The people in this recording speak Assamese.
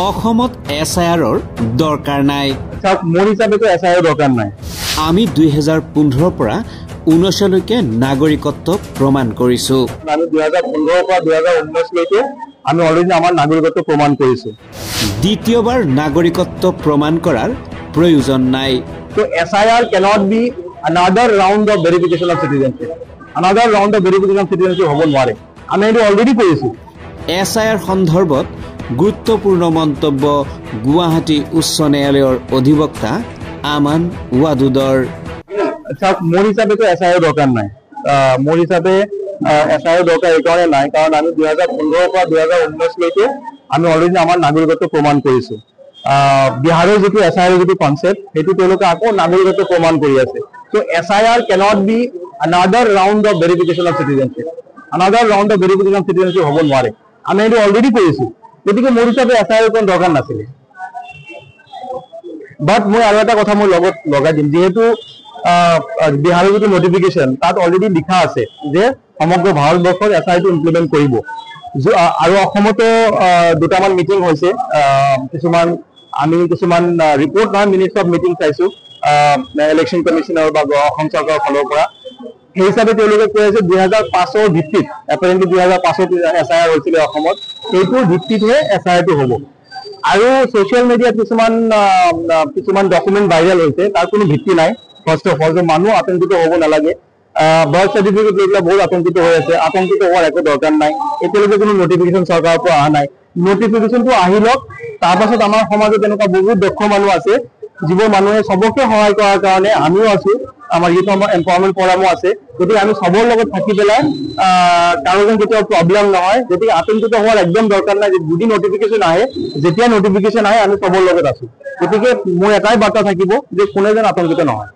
অসমত এছআইআৰৰ দৰকাৰ নাই। মোৰ হিচাপেতো এছআইআৰ দৰকাৰ নাই। আমি 2015 পৰা 19 লৈকে নাগৰিকত্ব প্ৰমাণ কৰিছো। আমি 2015 পৰা 2019 লৈকে আমি অলৰেডি আমাৰ নাগৰিকত্ব প্ৰমাণ কৰিছো। দ্বিতীয়বাৰ নাগৰিকত্ব প্ৰমাণ কৰাৰ প্ৰয়োজন নাই। So SIR cannot be another round of verification of citizenship. Another round of verification of citizenship হ'ব নোৱাৰে। আমি এইটো অলৰেডি কৰিছো। এছআইআৰ সন্দৰ্ভত গুৰুত্বপূৰ্ণ মন্তব্য গুৱাহাটী উচ্চ ন্যায়ালয়ৰ অধিবক্তা আমান ৱাদুদৰ। মোৰ হিচাপেতো এছআইআৰ দৰকাৰ নাই। মোৰ হিচাপে এছআইআৰ দৰকাৰ এইকাৰণে নাই, কাৰণ আমি 2015 পৰা 2019 লৈকে আমি অলৰেডি আমাৰ নাগৰিকত্ব প্ৰমাণ কৰিছো। বিহাৰৰ যিটো এছআইআৰ যিটো কনচেপ্ট, সেইটো তেওঁলোকে আকৌ নাগৰিকত্ব প্ৰমাণ কৰি আছে। So' SIR cannot be another round of verification of citizenship. Another round of verification of citizenship হ'ব নোৱাৰে। আমি এইটো অলৰেডি কৰিছো। গতিকে মোৰ হিচাপে এছআইআৰ কোনো দৰকাৰ নাছিলে। বাট মই আৰু এটা কথা মই লগত লগাই দিম, যিহেতু বিহাৰৰ যিটো নটিফিকেশ্যন তাত অলৰেডি লিখা আছে যে সমগ্ৰ ভাৰতবৰ্ষত এছআইআৰটো ইমপ্লিমেণ্ট কৰিব। আৰু অসমতো দুটামান মিটিং হৈছে, কিছুমান ৰিপৰ্ট নহয়, মিনিটছ অফ মিটিং চাইছো ইলেকশ্যন কমিশ্যনৰ বা অসম চৰকাৰৰ ফালৰ পৰা। সেই হিচাপে তেওঁলোকে কৈ আছে 2005 ভিত্তিত, এপাৰেণ্টলি 2005 এছআইআৰ হৈছিলে অসমত, সেইটোৰ ভিত্তিতহে এছআইআৰটো হ'ব। আৰু ছ'চিয়েল মিডিয়াত কিছুমান ডকুমেণ্ট ভাইৰেল হৈছে, তাৰ কোনো ভিত্তি নাই। ফাৰ্ষ্ট অফ অল যে মানুহ আতংকিত হ'ব নালাগে। বাৰ্থ চাৰ্টিফিকেট লৈ পেলাই বহুত আতংকিত হৈ আছে। আতংকিত হোৱাৰ একো দৰকাৰ নাই। এতিয়ালৈকে কোনো নটিফিকেশ্যন চৰকাৰৰ পৰা অহা নাই। নটিফিকেশ্যনটো আহি লওক, তাৰপাছত আমাৰ সমাজত এনেকুৱা বহুত দক্ষ মানুহ আছে, যিবোৰ মানুহে চবকে সহায় কৰাৰ কাৰণে আমিও আছো। আমাৰ যিটো আমাৰ এম্পাৱাৰমেণ্ট ফৰামো আছে। গতিকে আমি চবৰ লগত থাকি পেলাই কাৰো যেন কেতিয়াও প্ৰব্লেম নহয়। গতিকে আতংকিত হোৱাৰ একদম দৰকাৰ নাই। যদি নটিফিকেশ্যন আহে, যেতিয়া নটিফিকেশ্যন আহে আমি চবৰ লগত আছো। গতিকে মোৰ এটাই বাৰ্তা থাকিব যে কোনে যেন আতংকিত নহয়।